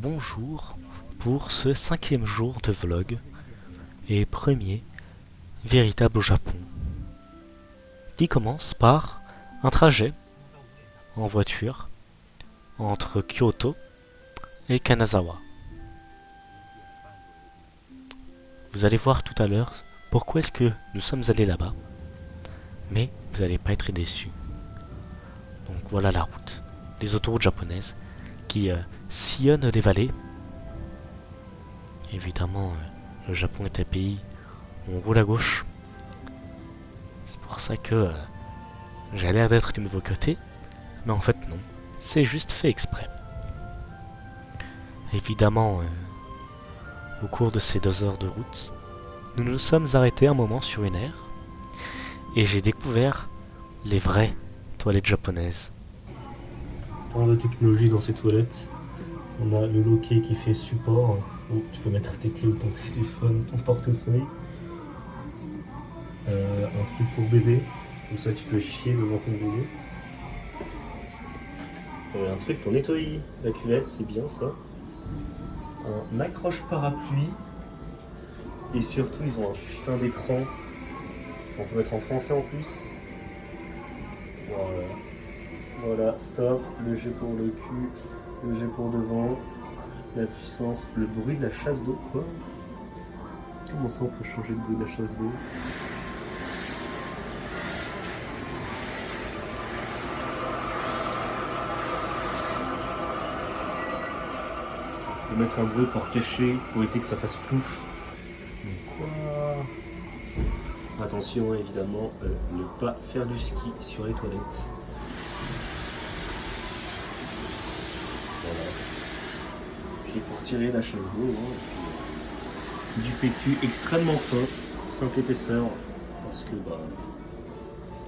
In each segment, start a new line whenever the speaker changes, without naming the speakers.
bonjour pour ce 5e jour de vlog et premier véritable au Japon, qui commence par un trajet en voiture entre Kyoto et Kanazawa. Vous allez voir tout à l'heure pourquoi est-ce que nous sommes allés là-bas, mais vous n'allez pas être déçus. Donc voilà la route, les autoroutes japonaises qui sillonnent les vallées. Évidemment, le Japon est un pays où on roule à gauche. C'est pour ça que j'ai l'air d'être du mauvais côté, mais en fait non, c'est juste fait exprès. Évidemment, au cours de ces 2 heures de route, nous nous sommes arrêtés un moment sur une aire, et j'ai découvert les vraies toilettes japonaises.
Tant de technologie dans ces toilettes. On a le loquet qui fait support, où tu peux mettre tes clés ou ton téléphone, ton portefeuille. Un truc pour bébé, comme ça tu peux chier devant ton bébé. Un truc pour nettoyer la cuvette, c'est bien ça. Un accroche parapluie. Et surtout ils ont un putain d'écran. On peut mettre en français en plus. Voilà. Voilà, stop, le G pour le cul, le G pour devant, la puissance, le bruit de la chasse d'eau, quoi. Comment ça on peut changer le bruit de la chasse d'eau? On peut mettre un bruit pour cacher, pour éviter que ça fasse plouf. Mais quoi? Attention évidemment, ne pas faire du ski sur les toilettes. Voilà. Puis pour tirer la chasse d'eau, du PQ extrêmement fin, simple épaisseur, parce que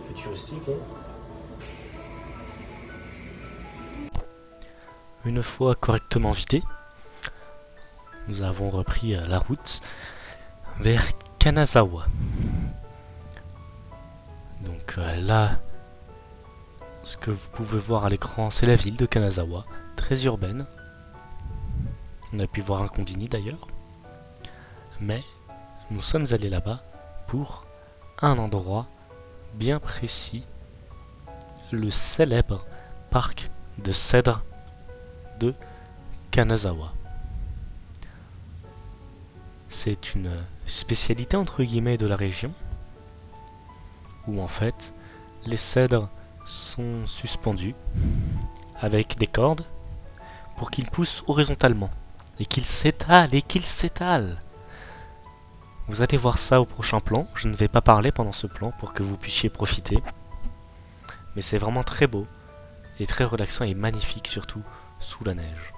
futuristique.
Une fois correctement vidé, nous avons repris la route vers Kanazawa. Donc là, ce que vous pouvez voir à l'écran, c'est la ville de Kanazawa, très urbaine. On a pu voir un combini d'ailleurs. Mais nous sommes allés là-bas pour un endroit bien précis, le célèbre parc de cèdres de Kanazawa. C'est une spécialité entre guillemets de la région, où en fait les cèdres sont suspendus avec des cordes pour qu'ils poussent horizontalement et qu'ils s'étalent. Vous allez voir ça au prochain plan. Je ne vais pas parler pendant ce plan pour que vous puissiez profiter. Mais c'est vraiment très beau et très relaxant et magnifique, surtout sous la neige.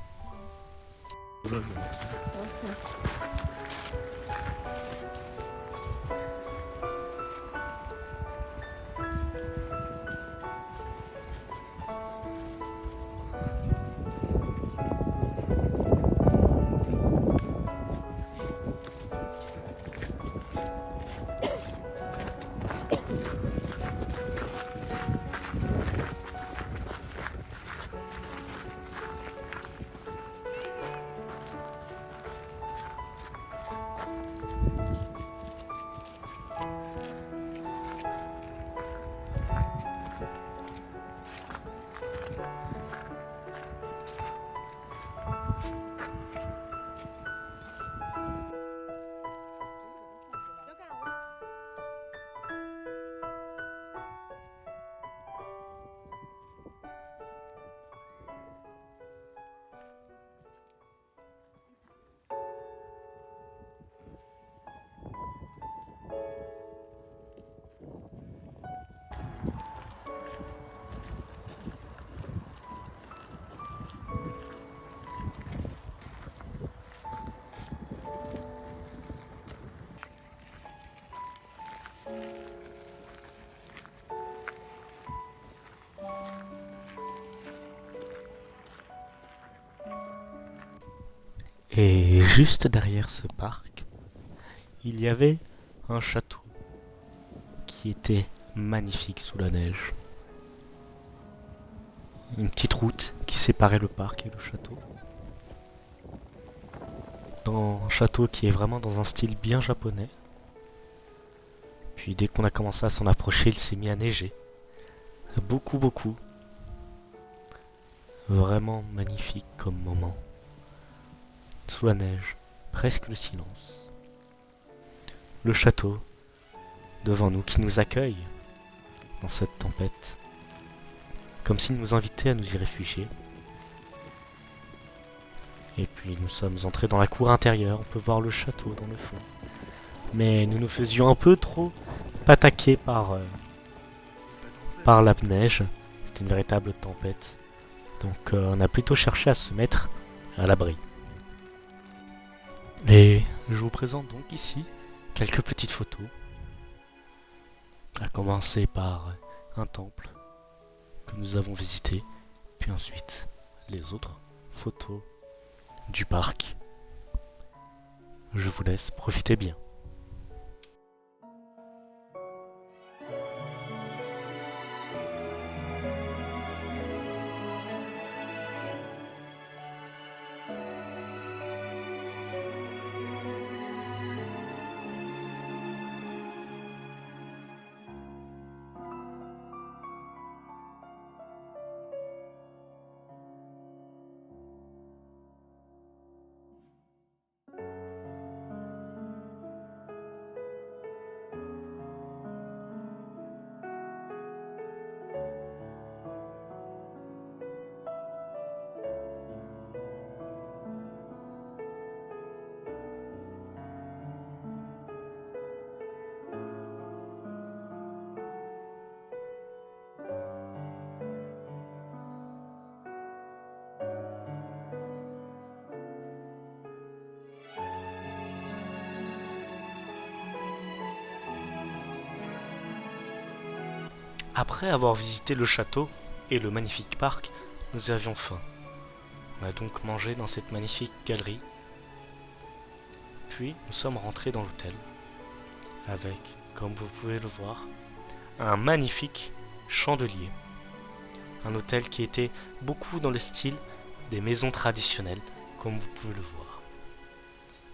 Et juste derrière ce parc, il y avait un château qui était magnifique sous la neige. Une petite route qui séparait le parc et le château. dans un château qui est vraiment dans un style bien japonais. Puis dès qu'on a commencé à s'en approcher, il s'est mis à neiger. Beaucoup, beaucoup. Vraiment magnifique comme moment. Sous la neige, presque le silence. Le château, devant nous, qui nous accueille dans cette tempête. Comme s'il nous invitait à nous y réfugier. Et puis nous sommes entrés dans la cour intérieure, on peut voir le château dans le fond. Mais nous nous faisions un peu trop attaquer par la neige. C'était une véritable tempête. Donc on a plutôt cherché à se mettre à l'abri. Et je vous présente donc ici quelques petites photos. À commencer par un temple que nous avons visité, puis ensuite les autres photos du parc. Je vous laisse profiter bien. Après avoir visité le château et le magnifique parc, nous avions faim. On a donc mangé dans cette magnifique galerie. Puis nous sommes rentrés dans l'hôtel avec, comme vous pouvez le voir, un magnifique chandelier. Un hôtel qui était beaucoup dans le style des maisons traditionnelles, comme vous pouvez le voir.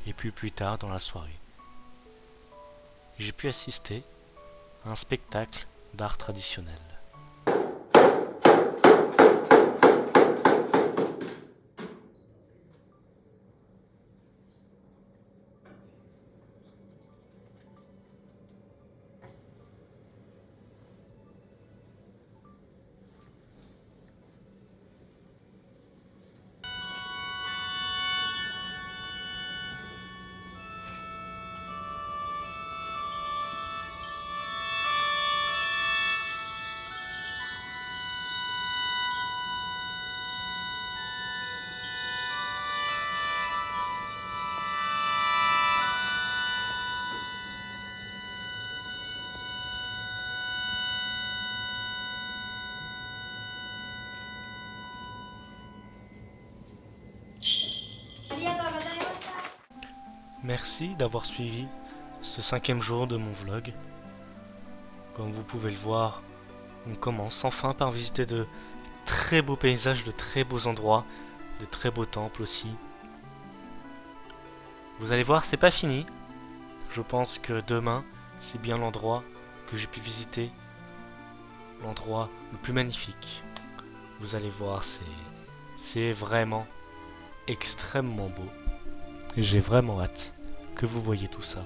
Et puis plus tard dans la soirée, j'ai pu assister à un spectacle d'art traditionnel. Merci d'avoir suivi ce 5e jour de mon vlog. Comme vous pouvez le voir, on commence enfin par visiter de très beaux paysages, de très beaux endroits, de très beaux temples aussi. Vous allez voir, c'est pas fini. Je pense que demain, c'est bien l'endroit que j'ai pu visiter, l'endroit le plus magnifique. Vous allez voir, c'est vraiment extrêmement beau. J'ai vraiment hâte que vous voyez tout ça.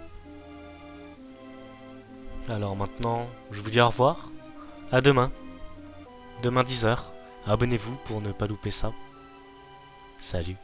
Alors maintenant, je vous dis au revoir. À demain. Demain 10h. Abonnez-vous pour ne pas louper ça. Salut.